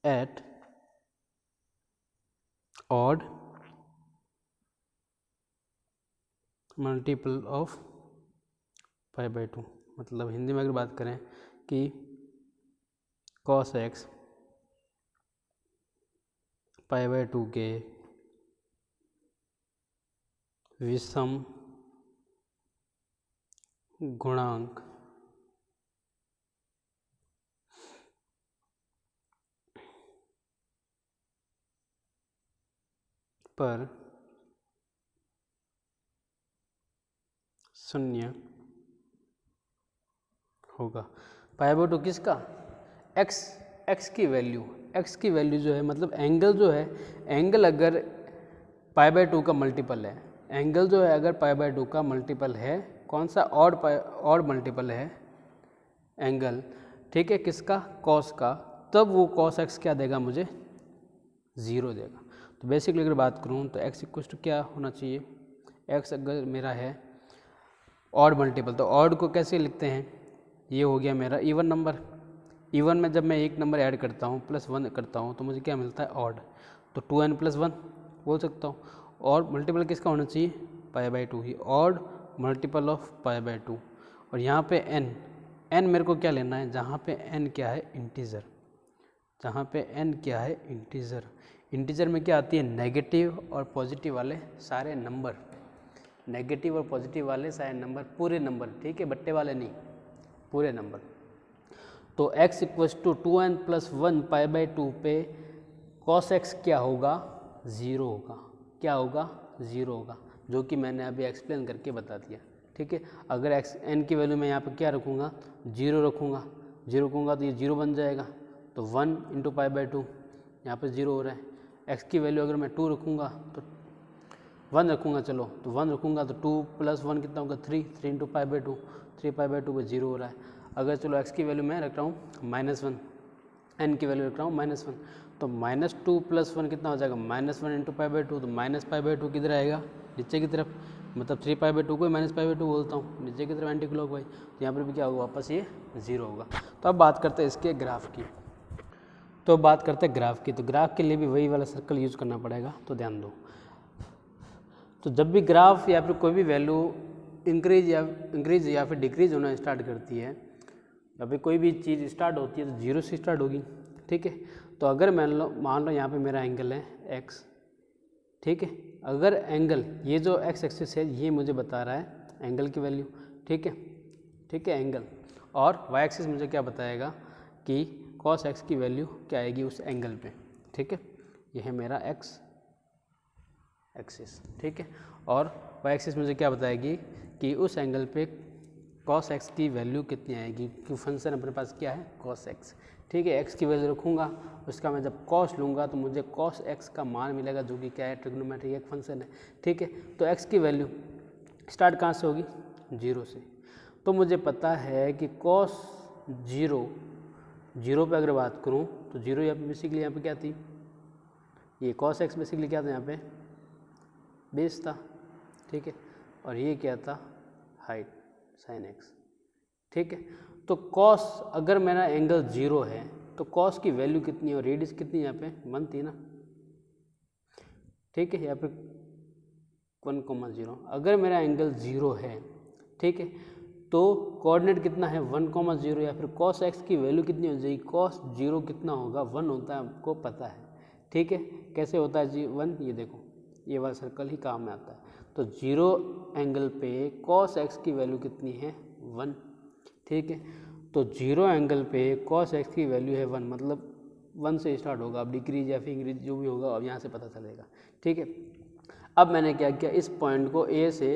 at odd multiple of π/2। मतलब हिंदी में अगर बात करें कि कॉस एक्स π/2 के विषम गुणांक पर शून्य होगा। π/2 किसका? x की वैल्यू जो है, मतलब एंगल जो है, एंगल अगर π/2 का मल्टीपल है, एंगल जो है अगर π/2 का मल्टीपल है, कौन सा? ऑड मल्टीपल है एंगल, ठीक है, किसका? कॉस का, तब वो कॉस एक्स क्या देगा मुझे? 0 देगा। तो बेसिकली अगर बात करूँ तो x इक्वल टू क्या होना चाहिए? x अगर मेरा है ऑड मल्टीपल, तो ऑड को कैसे लिखते हैं? ये हो गया मेरा इवन नंबर। इवन में जब मैं एक नंबर ऐड करता हूँ +1 करता हूँ तो मुझे क्या मिलता है? ऑड। तो 2n + 1 बोल सकता हूँ। और मल्टीपल किसका होना चाहिए? π/2 ही, ऑड मल्टीपल ऑफ π/2। और यहाँ पे n मेरे को क्या लेना है? जहाँ पे n क्या है? इंटीजर। जहाँ पे n क्या है? इंटीजर। इंटीजर में क्या आती है? नेगेटिव और पॉजिटिव वाले सारे नंबर, नेगेटिव और पॉजिटिव वाले सारे नंबर, पूरे नंबर, ठीक है, बट्टे वाले नहीं, पूरे नंबर। तो x = 2n + 1 π/2 पे cos x क्या होगा? 0 होगा। क्या होगा? 0 होगा, जो कि मैंने अभी एक्सप्लेन करके बता दिया, ठीक है। अगर n की वैल्यू मैं यहाँ पे क्या रखूँगा? 0 रखूँगा। 0 रखूँगा तो ये 0 बन जाएगा, तो 1 × π/2 यहाँ पे 0 हो रहा है। x की वैल्यू अगर मैं 2 रखूँगा तो 1 रखूँगा, चलो तो 1 रखूँगा तो 2 + 1 कितना होगा? 3 × π/2, 3 π/2 पे 0 हो रहा है। अगर चलो x की वैल्यू मैं रख रहा हूँ -1, n की वैल्यू रख रहा हूँ -1, तो -2 + 1 कितना हो जाएगा? -1 × π/2, तो -π/2 किधर आएगा? नीचे की तरफ, मतलब 3 π/2 को -π/2 बोलता हूँ, नीचे की तरफ एंटी क्लॉक वाइज। तो यहाँ पर भी क्या होगा? वापस ये 0 होगा। तो अब बात करते हैं इसके ग्राफ की। तो बात करते हैं ग्राफ की। तो ग्राफ के लिए भी वही वाला सर्कल यूज़ करना पड़ेगा, तो ध्यान दो। तो जब भी ग्राफ या फिर कोई भी वैल्यू इंक्रीज या फिर डिक्रीज होना स्टार्ट करती है, या फिर कोई भी चीज़ स्टार्ट होती है तो 0 से स्टार्ट होगी, ठीक है। तो अगर मान लो यहाँ पे मेरा एंगल है x, ठीक है। अगर एंगल, ये जो x एक्सिस है ये मुझे बता रहा है एंगल की वैल्यू, ठीक है, ठीक है, एंगल। और y एक्सिस मुझे क्या बताएगा कि cos x की वैल्यू क्या आएगी उस एंगल पे, ठीक है। यह है मेरा x एक्सिस, ठीक है। और y एक्सिस मुझे क्या बताएगी कि उस एंगल पे cos x की वैल्यू कितनी आएगी, क्योंकि फंक्शन अपने पास क्या है? cos x, ठीक है। x की वैल्यू रखूँगा, उसका मैं जब cos लूँगा तो मुझे cos x का मान मिलेगा, जो कि क्या है? ट्रिग्नोमेट्री एक फंक्शन है, ठीक है। तो x की वैल्यू स्टार्ट कहाँ से होगी? 0 से। तो मुझे पता है कि cos 0 पे अगर बात करूँ तो 0 यहाँ पे बेसिकली यहाँ पे क्या थी? ये cos x बेसिकली क्या था? यहाँ पे बेस था, ठीक है। और ये क्या था? हाइट, sin x, ठीक है। तो cos, अगर मेरा एंगल 0 है तो cos की वैल्यू कितनी है और रेडियस कितनी है? यहाँ पे 1 थी ना, ठीक है। यहाँ पे 1,0। अगर मेरा एंगल 0 है, ठीक है, तो कोऑर्डिनेट कितना है? 1,0, या फिर cos x की वैल्यू कितनी हो जाएगी? cos 0 कितना होगा? 1 होता है, आपको पता है, ठीक है। कैसे होता है जी 1? ये देखो, ये वाला सर्कल ही काम में आता है। तो 0 एंगल पे cos x की वैल्यू कितनी है? 1, ठीक है। तो 0 एंगल पे cos x की वैल्यू है 1, मतलब 1 से स्टार्ट होगा। अब डिक्रीज या फिर इंक्रीज जो भी होगा अब यहाँ से पता चलेगा, ठीक है। अब मैंने क्या किया? इस पॉइंट को A से,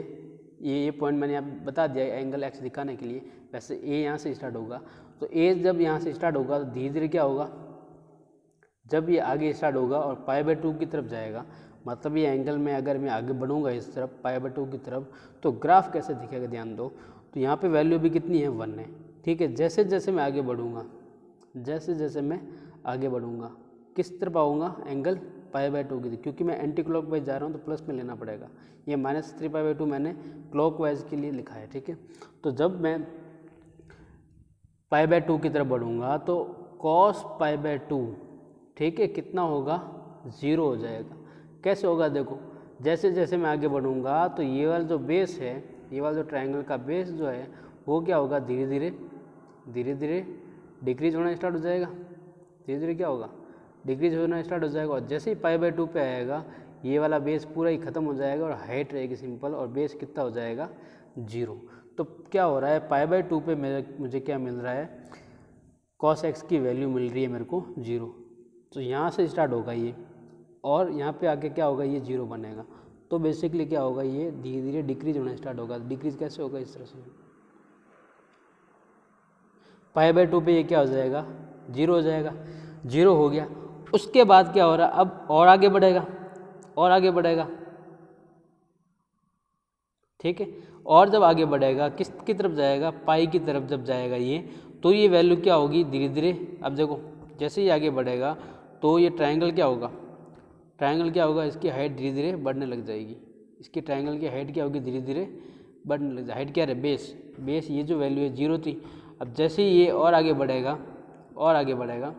ये पॉइंट मैंने यहाँ बता दिया एंगल x दिखाने के लिए। वैसे A यहाँ से स्टार्ट होगा, तो A जब यहाँ से स्टार्ट होगा तो धीरे धीरे क्या होगा? जब ये आगे स्टार्ट होगा और π/2 की तरफ जाएगा, मतलब ये एंगल में अगर मैं आगे बढ़ूंगा इस तरफ π/2 की तरफ, तो ग्राफ कैसे दिखेगा? ध्यान दो। तो यहाँ पे वैल्यू भी कितनी है? 1 है, ठीक है। जैसे जैसे मैं आगे बढ़ूंगा, जैसे जैसे मैं आगे बढ़ूंगा, किस तरफ आऊँगा? एंगल π/2 की, क्योंकि मैं एंटी क्लॉक वाइज जा रहा हूँ तो प्लस में लेना पड़ेगा। ये -3 π/2 मैंने क्लॉक वाइज के लिए लिखा है, ठीक है। तो जब मैं π/2 की तरफ बढ़ूंगा तो cos π/2, ठीक है, कितना होगा? 0 हो जाएगा। कैसे होगा? देखो, जैसे जैसे मैं आगे बढ़ूंगा तो ये वाला जो बेस है, ये वाला जो ट्रायंगल का बेस जो है वो क्या होगा? धीरे धीरे डिक्रीज होना स्टार्ट हो जाएगा, धीरे धीरे क्या होगा, डिक्रीज होना स्टार्ट हो जाएगा। और जैसे ही π/2 पे आएगा ये वाला बेस पूरा ही ख़त्म हो जाएगा और हाइट रहेगी सिंपल, और बेस कितना हो जाएगा 0। तो क्या हो रहा है, π/2 पे मुझे क्या मिल रहा है, cos x की वैल्यू मिल रही है मेरे को 0। तो यहाँ से स्टार्ट होगा ये, और यहाँ पे आके क्या होगा, ये 0 बनेगा। तो बेसिकली क्या होगा, ये धीरे धीरे डिक्रीज होना स्टार्ट होगा। डिक्रीज कैसे होगा, इस तरह से π/2 पे ये क्या हो जाएगा, 0 हो जाएगा। 0 हो गया, उसके बाद क्या हो रहा है, अब और आगे बढ़ेगा, और आगे बढ़ेगा, ठीक है। और जब आगे बढ़ेगा किसकी तरफ जाएगा, पाई की तरफ जब जाएगा ये, तो ये वैल्यू क्या होगी धीरे धीरे, अब देखो जैसे ही आगे बढ़ेगा तो ये ट्रायंगल क्या होगा, ट्रायंगल क्या होगा, इसकी हाइट धीरे धीरे बढ़ने लग जाएगी। इसकी ट्रायंगल की हाइट क्या होगी, धीरे धीरे बढ़ने लग जाएगी। हाइट क्या है, बेस, बेस ये जो वैल्यू है 0 थी। अब जैसे ही ये और आगे बढ़ेगा, और आगे बढ़ेगा,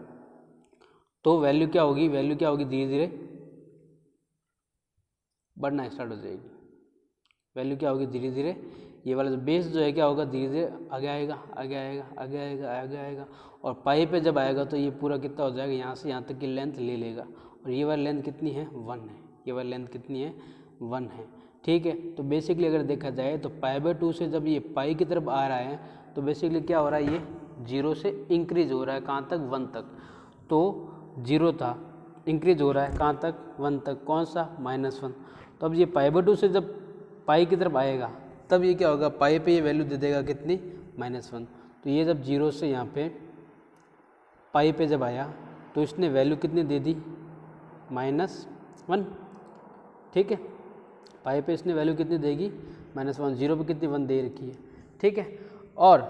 तो वैल्यू क्या होगी, वैल्यू क्या होगी, धीरे धीरे बढ़ना स्टार्ट हो जाएगी। वैल्यू क्या होगी, धीरे धीरे ये वाला जो बेस जो है क्या होगा, धीरे धीरे आगे आएगा, आगे आएगा, आगे आएगा, आगे आएगा। और पाई पे जब आएगा तो ये पूरा कितना हो जाएगा, यहाँ से यहाँ तक की लेंथ ले लेगा। और ये वाली लेंथ कितनी है, 1 है। ये वाली लेंथ कितनी है, 1 है, ठीक है। तो बेसिकली अगर देखा जाए तो π/2 से जब ये पाई की तरफ आ रहा है तो बेसिकली क्या हो रहा है, ये 0 से इंक्रीज हो रहा है, कहाँ तक, 1 तक। तो 0 था, इंक्रीज हो रहा है कहाँ तक, 1 तक। कौन सा, -1। तो अब ये π/2 से जब पाई की तरफ आएगा तब ये क्या होगा, पाई पे ये वैल्यू दे देगा कितनी, -1। तो ये जब 0 से यहाँ पे पाई पे जब आया तो इसने वैल्यू कितनी दे दी, -1, ठीक है। पाई पे इसने वैल्यू कितनी देगी, -1। 0 पे कितनी, 1 दे रखी है, ठीक है। और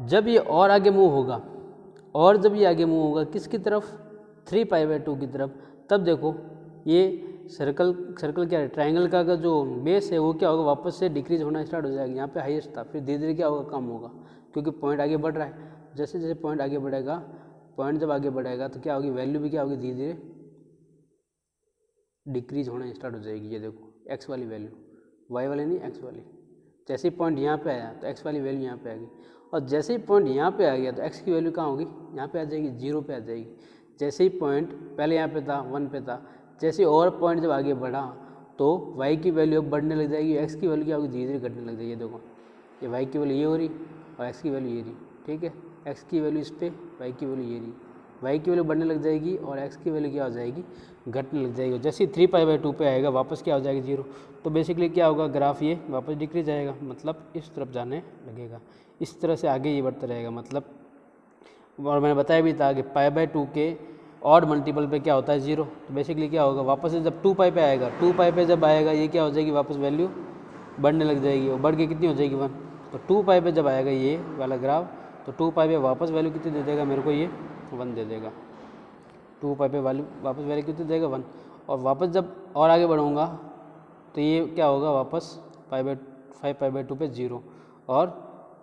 जब ये और आगे मूव होगा, और जब ये आगे मूव होगा किसकी तरफ, 3π/2 की तरफ, तब देखो ये सर्कल क्या है, ट्रायंगल का जो बेस है वो क्या होगा, वापस से डिक्रीज होना स्टार्ट हो जाएगा। यहाँ पे हाईएस्ट था, फिर धीरे धीरे क्या होगा, कम होगा, क्योंकि पॉइंट आगे बढ़ रहा है। जैसे जैसे पॉइंट आगे बढ़ेगा, पॉइंट जब आगे बढ़ेगा तो क्या होगी, वैल्यू भी क्या होगी, धीरे धीरे डिक्रीज होना स्टार्ट हो जाएगी। ये देखो एक्स वाली वैल्यू, वाई वाली नहीं, एक्स वाली। जैसे ही पॉइंट यहाँ पे आया तो एक्स वाली वैल्यू यहाँ पे आ गई, और जैसे ही पॉइंट यहाँ पे आ गया तो एक्स की वैल्यू कहाँ होगी, यहाँ पे आ जाएगी, 0 पे आ जाएगी। जैसे ही पॉइंट पहले यहाँ पे था, 1 पे था, जैसे और पॉइंट जब आगे बढ़ा तो y की वैल्यू अब बढ़ने लग जाएगी, x की वैल्यू क्या होगी, धीरे धीरे घटने लग जाएगी। देखो ये y की वैल्यू ये हो रही और x की वैल्यू ये रही, ठीक है। x की वैल्यू इस पे, y की वैल्यू ये रही, y की वैल्यू बढ़ने लग जाएगी और x की वैल्यू क्या हो जाएगी, घटने लग जाएगी। जैसे ही 3π/2 पे आएगा वापस क्या हो जाएगी, 0। तो बेसिकली क्या होगा, ग्राफ ये वापस डिक्रीज जाएगा, मतलब इस तरफ जाने लगेगा। इस तरह से आगे ये बढ़ता रहेगा, मतलब। और मैंने बताया भी था कि π/2 के ऑड मल्टीपल पे क्या होता है, 0। तो बेसिकली क्या होगा, वापस से जब 2π पे आएगा, 2π पे जब आएगा ये क्या हो जाएगी, वापस वैल्यू बढ़ने लग जाएगी, और बढ़ के कितनी हो जाएगी, 1। तो 2π पे जब आएगा ये वाला ग्राफ, तो 2π पे वापस वैल्यू कितनी दे देगा मेरे को, ये 1 दे देगा। 2π पे वैल्यू वापस वैल्यू कितनी देगा, 1। और वापस जब और आगे बढ़ूँगा तो ये क्या होगा, वापस 5π/2 पे 0, और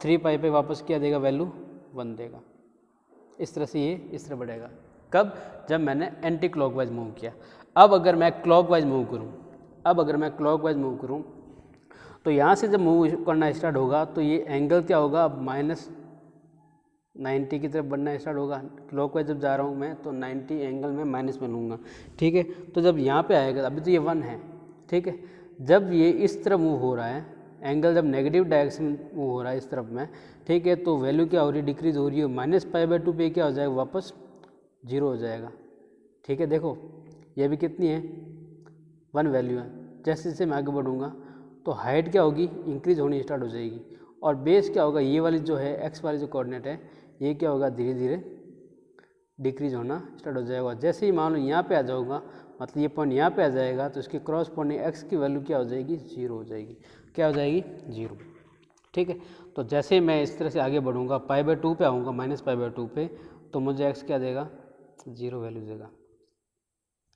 3π पे वापस क्या देगा, वैल्यू 1 देगा। इस तरह से ये इस तरह बढ़ेगा। कब, जब मैंने एंटी क्लॉकवाइज मूव किया। अब अगर मैं क्लॉकवाइज मूव करूं, तो यहाँ से जब मूव करना स्टार्ट होगा तो ये एंगल क्या होगा, अब -90 की तरफ बढ़ना स्टार्ट होगा। क्लॉकवाइज जब जा रहा हूँ मैं तो 90 एंगल में माइनस में लूँगा, ठीक है। तो जब यहाँ पे आएगा, अभी तो ये 1 है, ठीक है। जब ये इस तरफ मूव हो रहा है, एंगल जब नेगेटिव डायरेक्शन मूव हो रहा है इस तरफ में, ठीक है, तो वैल्यू क्या हो रही है, डिक्रीज हो रही है। -π/2 पे क्या हो जाएगा, वापस 0 हो जाएगा, ठीक है। देखो ये भी कितनी है, 1 वैल्यू है। जैसे जैसे मैं आगे बढ़ूँगा तो हाइट क्या होगी, इंक्रीज होनी स्टार्ट हो जाएगी, और बेस क्या होगा, ये वाली जो है एक्स वाली जो कोऑर्डिनेट है, ये क्या होगा, धीरे धीरे डिक्रीज होना स्टार्ट हो जाएगा। जैसे ही मान लो यहाँ पे आ जाऊँगा, मतलब ये पॉइंट यहाँ पे आ जाएगा, तो इसके क्रॉसपोंडिंग एक्स की वैल्यू क्या हो जाएगी, 0 हो जाएगी। क्या हो जाएगी, 0, ठीक है। तो जैसे मैं इस तरह से आगे बढ़ूँगा, π/2 पे आऊँगा, -π/2 पे, तो मुझे एक्स क्या देगा, 0 वैल्यू देगा,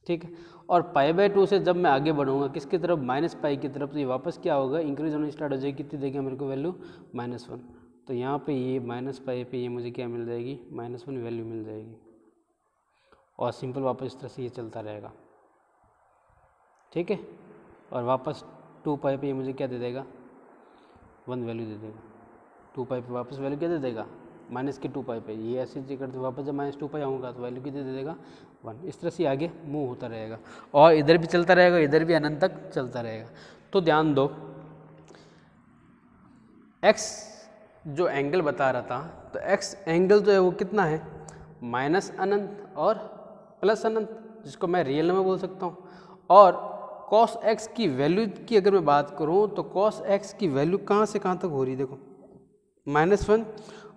ठीक है। और π/2 से जब मैं आगे बढ़ूँगा किसकी तरफ, -π की तरफ, तो ये वापस क्या होगा, इंक्रीज होना स्टार्ट हो जाएगी। कितनी देगा मेरे को वैल्यू, -1। तो यहाँ पे ये -π पे ये मुझे क्या मिल जाएगी, -1 वैल्यू मिल जाएगी, और सिंपल वापस इस तरह से ये चलता रहेगा, ठीक है। और वापस 2π पे ये मुझे क्या दे देगा, 1 वैल्यू दे देगा। 2π पे वापस वैल्यू क्या दे देगा, माइनस के 2 पाई पे, ये ऐसे जी करते वापस जब माइनस 2 पाई आऊँगा तो वैल्यू कितनी दे देगा 1। इस तरह से आगे मूव होता रहेगा और इधर भी चलता रहेगा, इधर भी अनंत तक चलता रहेगा। तो ध्यान दो, x जो एंगल बता रहा था, तो x एंगल जो है वो कितना है, माइनस अनंत और प्लस अनंत, जिसको मैं रियल में बोल सकता हूँ। और cos x की वैल्यू की अगर मैं बात करूँ तो cos x की वैल्यू कहाँ से कहाँ तक हो रही है, देखो -1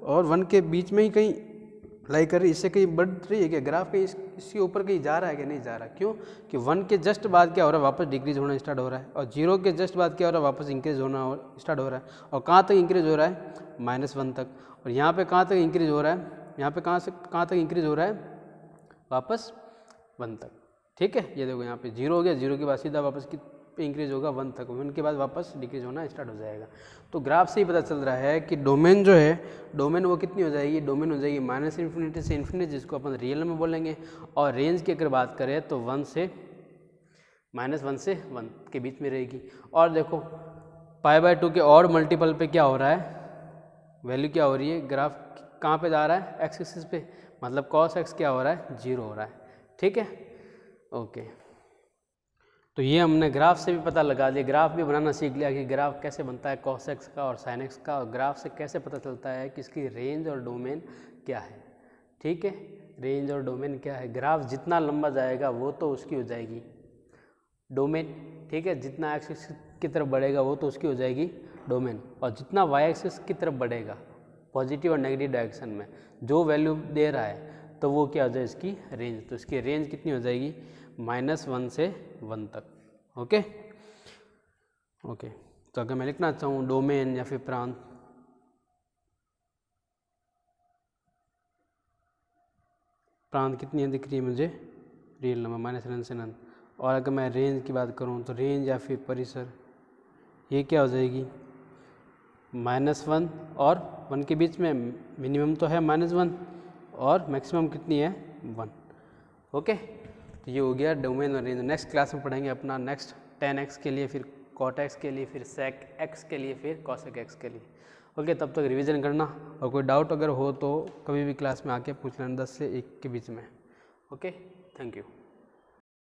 और 1 के बीच में ही कहीं लाई कर रही है, इससे कहीं बढ़ रही है क्या ग्राफ, कहीं इसके ऊपर कहीं जा रहा है कि नहीं जा रहा। क्यों कि 1 के जस्ट बाद क्या हो रहा है, वापस डिक्रीज होना स्टार्ट हो रहा है, और 0 के जस्ट बाद क्या हो रहा है, वापस इंक्रीज होना स्टार्ट हो रहा है। और कहाँ तक इंक्रीज हो रहा है, -1 तक। और यहाँ पे कहाँ तक इंक्रीज हो रहा है, यहाँ पे कहाँ से कहाँ तक इंक्रीज हो रहा है, वापस 1 तक। ठीक है, ये देखो यहाँ पे 0 हो गया, 0 के बाद सीधा वापस पे इंक्रीज होगा 1 तक, 1 के बाद वापस डिक्रीज होना स्टार्ट हो जाएगा। तो ग्राफ से ही पता चल रहा है कि डोमेन जो है, डोमेन वो कितनी हो जाएगी, डोमेन हो जाएगी -∞ से इन्फिनिटी, जिसको अपन रियल में बोलेंगे। और रेंज की अगर बात करें तो 1 से -1 के बीच में रहेगी। और देखो π/2 के और मल्टीपल पे क्या हो रहा है, वैल्यू क्या हो रही है, ग्राफ कहाँ पे जा रहा है, एक्स एक्सिस पे, मतलब cos x क्या हो रहा है, 0 हो रहा है। ठीक है, ओके। तो ये हमने ग्राफ से भी पता लगा लिया, ग्राफ भी बनाना सीख लिया कि ग्राफ कैसे बनता है cos x का और sin x का, और ग्राफ से कैसे पता चलता है कि इसकी रेंज और डोमेन क्या है। ठीक है, रेंज और डोमेन क्या है, ग्राफ जितना लंबा जाएगा वो तो उसकी हो जाएगी डोमेन। ठीक है, जितना एक्स एक्सिस की तरफ बढ़ेगा वो तो उसकी हो जाएगी डोमेन, और जितना वाई एक्सिस की तरफ बढ़ेगा पॉजिटिव और नेगेटिव डायरेक्शन में जो वैल्यू दे रहा है, तो वो क्या हो जाए, इसकी रेंज। तो इसकी रेंज कितनी हो जाएगी, -1 से 1 तक। Okay okay. तो अगर मैं लिखना चाहूँ डोमेन या फिर प्रांत, प्रांत कितनी है दिख रही है मुझे, रियल नंबर -1 से अनंत। और अगर मैं रेंज की बात करूँ तो रेंज या फिर परिसर, ये क्या हो जाएगी, -1 और 1 के बीच में, मिनिमम तो है -1 और मैक्सिमम कितनी है, 1। ओके, तो ये हो गया डोमेन और रेंज। नेक्स्ट क्लास में पढ़ेंगे अपना नेक्स्ट tan x के लिए, फिर cot x के लिए, फिर sec x के लिए, फिर cosec x के लिए। ओके, तब तक रिवीजन करना, और कोई डाउट अगर हो तो कभी भी क्लास में आके पूछ लेना 10 से 1 के बीच में। Okay, thank you.